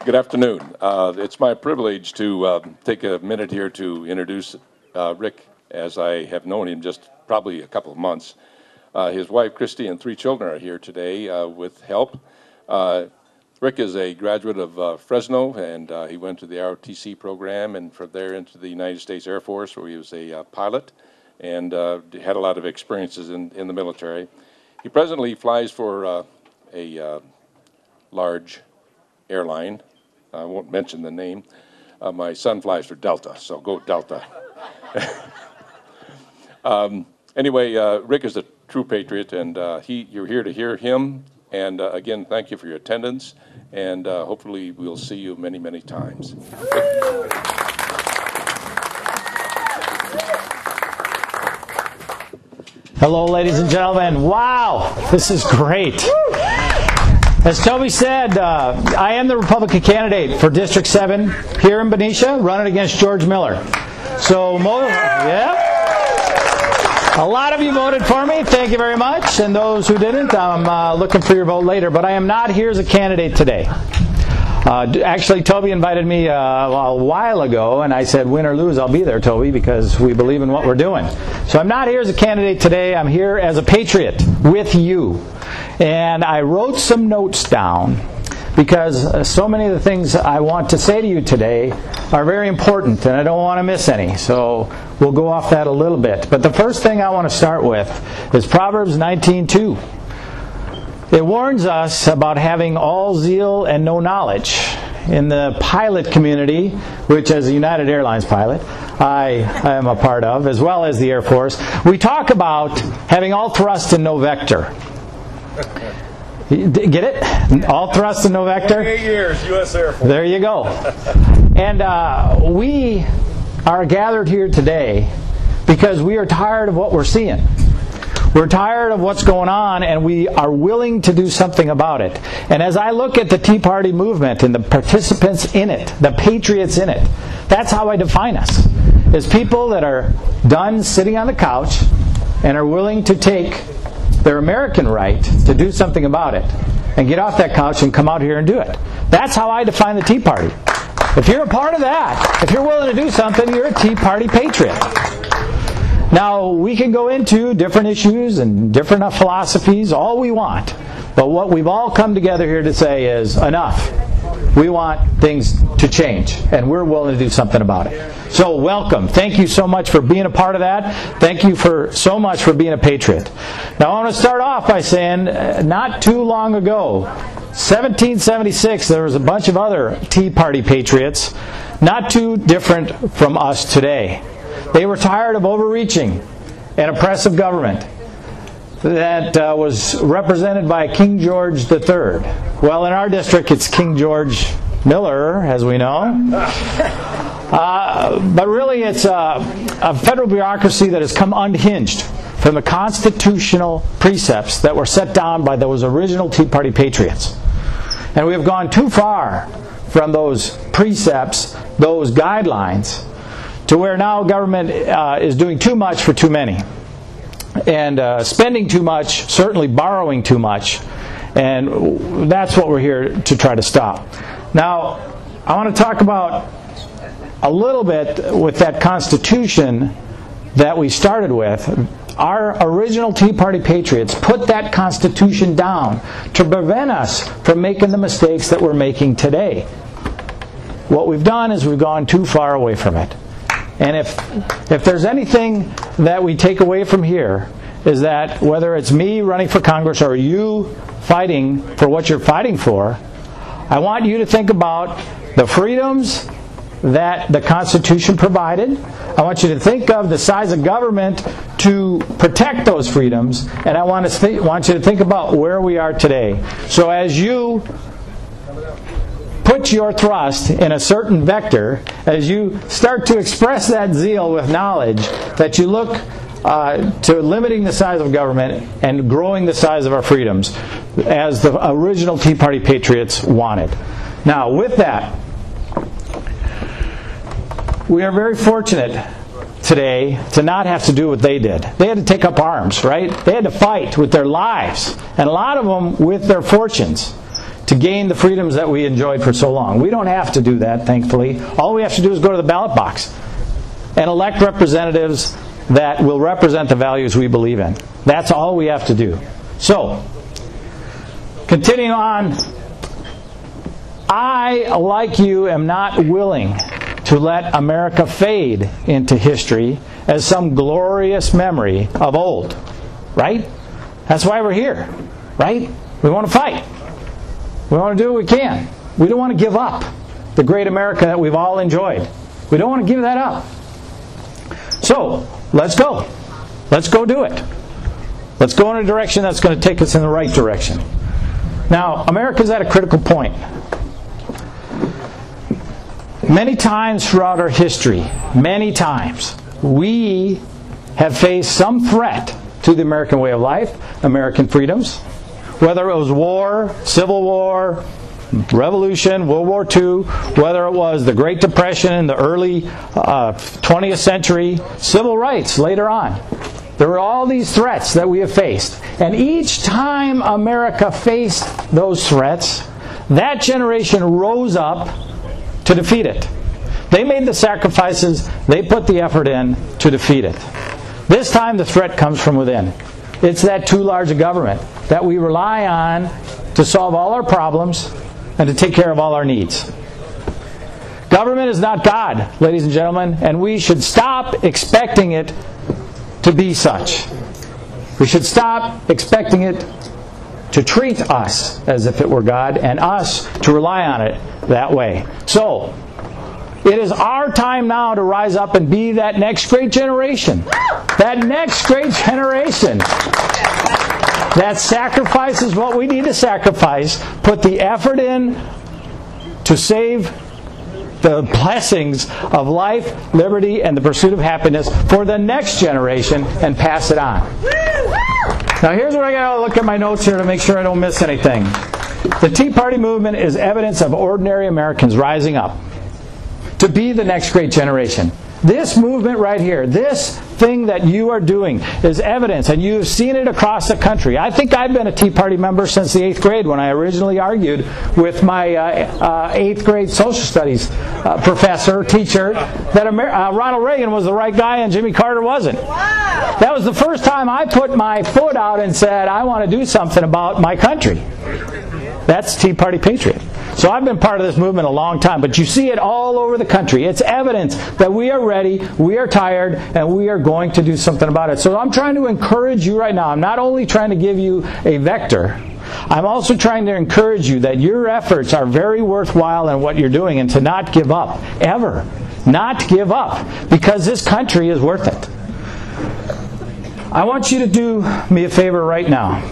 Good afternoon. It's my privilege to take a minute here to introduce Rick, as I have known him just probably a couple of months. His wife, Christy, and 3 children are here today with help. Rick is a graduate of Fresno, and he went to the ROTC program, and from there into the United States Air Force, where he was a pilot, and had a lot of experiences in the military. He presently flies for a large airline. I won't mention the name. My son flies for Delta, so go Delta. Anyway, Rick is a true patriot, and you're here to hear him. And again, thank you for your attendance, and hopefully we'll see you many, many times. Hello, ladies and gentlemen. Wow, this is great. As Toby said, I am the Republican candidate for District 7 here in Benicia, running against George Miller. So, yeah, a lot of you voted for me. Thank you very much. And those who didn't, I'm looking for your vote later. But I am not here as a candidate today. Actually, Toby invited me a while ago, and I said, win or lose, I'll be there, Toby, because we believe in what we're doing. So I'm not here as a candidate today. I'm here as a patriot with you. And I wrote some notes down because so many of the things I want to say to you today are very important, and I don't want to miss any. So we'll go off that a little bit. But the first thing I want to start with is Proverbs 19:2. It warns us about having all zeal and no knowledge. In the pilot community, which as a United Airlines pilot, I am a part of, as well as the Air Force, we talk about having all thrust and no vector. Get it? All thrust and no vector? 28 years, U.S. Air Force. There you go. And we are gathered here today because we are tired of what we're seeing. We're tired of what's going on, and we are willing to do something about it. And as I look at the Tea Party movement and the participants in it, the patriots in it, that's how I define us. As people that are done sitting on the couch and are willing to take their American right to do something about it and get off that couch and come out here and do it. That's how I define the Tea Party. If you're a part of that, if you're willing to do something, you're a Tea Party patriot. Now, we can go into different issues and different philosophies all we want, but what we've all come together here to say is enough. We want things to change, and we're willing to do something about it. So welcome. Thank you so much for being a part of that. Thank you so much for being a patriot. Now I want to start off by saying not too long ago, 1776, there was a bunch of other Tea Party patriots, not too different from us today. They were tired of overreaching and oppressive government that was represented by King George III. Well, in our district, it's King George Miller, as we know. But really, it's a federal bureaucracy that has come unhinged from the constitutional precepts that were set down by those original Tea Party patriots. And we have gone too far from those precepts, those guidelines, to where now government is doing too much for too many. And spending too much, certainly borrowing too much. And that's what we're here to try to stop. Now, I want to talk about a little bit with that Constitution that we started with. Our original Tea Party patriots put that Constitution down to prevent us from making the mistakes that we're making today. What we've done is we've gone too far away from it. And if there's anything that we take away from here, is that whether it's me running for Congress or you fighting for what you're fighting for, I want you to think about the freedoms that the Constitution provided. I want you to think of the size of government to protect those freedoms, and I want you to think about where we are today. So as you put your thrust in a certain vector, as you start to express that zeal with knowledge, that you look to limiting the size of government and growing the size of our freedoms, as the original Tea Party patriots wanted. Now, with that, we are very fortunate today to not have to do what they did. They had to take up arms, right? They had to fight with their lives, and a lot of them with their fortunes. to gain the freedoms that we enjoyed for so long. We don't have to do that, thankfully. All we have to do is go to the ballot box and elect representatives that will represent the values we believe in. That's all we have to do. So, continuing on, I, like you, am not willing to let America fade into history as some glorious memory of old. Right? That's why we're here. Right? We want to fight. We want to do what we can. We don't want to give up the great America that we've all enjoyed. We don't want to give that up. So, let's go. Let's go do it. Let's go in a direction that's going to take us in the right direction. Now, America's at a critical point. Many times throughout our history, many times, we have faced some threat to the American way of life, American freedoms, whether it was war, Civil War, Revolution, World War II, whether it was the Great Depression in the early 20th century, civil rights later on. There were all these threats that we have faced. And each time America faced those threats, that generation rose up to defeat it. They made the sacrifices, they put the effort in to defeat it. This time the threat comes from within. It's that too large a government that we rely on to solve all our problems and to take care of all our needs. Government is not God, ladies and gentlemen, and we should stop expecting it to be such. We should stop expecting it to treat us as if it were God and us to rely on it that way. So, it is our time now to rise up and be that next great generation. That next great generation that sacrifices what we need to sacrifice, put the effort in to save the blessings of life, liberty, and the pursuit of happiness for the next generation and pass it on. Now here's where I got to look at my notes here to make sure I don't miss anything. The Tea Party movement is evidence of ordinary Americans rising up to be the next great generation. This movement right here, this thing that you are doing is evidence, and you've seen it across the country. I think I've been a Tea Party member since the 8th grade when I originally argued with my 8th grade social studies teacher, that Ronald Reagan was the right guy and Jimmy Carter wasn't. Wow. That was the first time I put my foot out and said, I want to do something about my country. That's Tea Party Patriot. So I've been part of this movement a long time, but you see it all over the country. It's evidence that we are ready, we are tired, and we are going to do something about it. So I'm trying to encourage you right now. I'm not only trying to give you a vector, I'm also trying to encourage you that your efforts are very worthwhile in what you're doing and to not give up, ever. Not give up, because this country is worth it. I want you to do me a favor right now.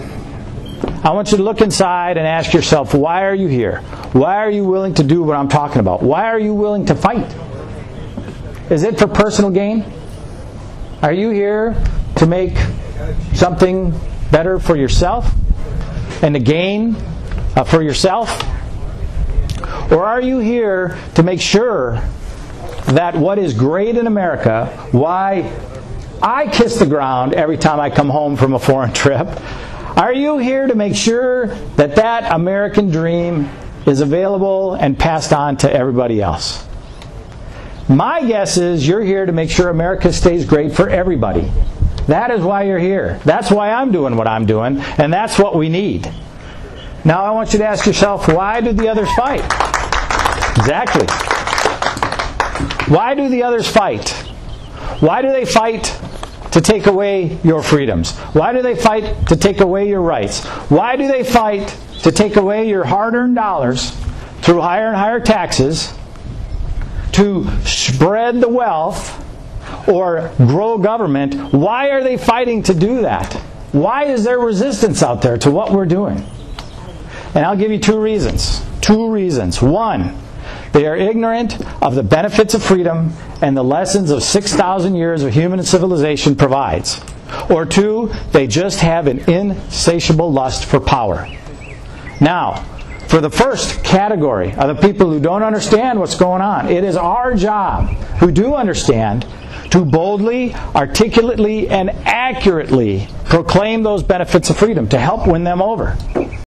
I want you to look inside and ask yourself, why are you here? Why are you willing to do what I'm talking about? Why are you willing to fight? Is it for personal gain? Are you here to make something better for yourself and to gain for yourself? Or are you here to make sure that what is great in America, why I kiss the ground every time I come home from a foreign trip, are you here to make sure that that American dream is available and passed on to everybody else? My guess is you're here to make sure America stays great for everybody. That is why you're here. That's why I'm doing what I'm doing, and that's what we need. Now I want you to ask yourself, why do the others fight? Exactly. Why do the others fight? Why do they fight to take away your freedoms? Why do they fight to take away your rights? Why do they fight to take away your hard-earned dollars through higher and higher taxes, to spread the wealth or grow government? Why are they fighting to do that? Why is there resistance out there to what we're doing? And I'll give you two reasons. Two reasons. One, they are ignorant of the benefits of freedom and the lessons of 6,000 years of human civilization provides. Or two, they just have an insatiable lust for power. Now, for the first category are the people who don't understand what's going on. It is our job, who do understand, to boldly, articulately, and accurately proclaim those benefits of freedom to help win them over.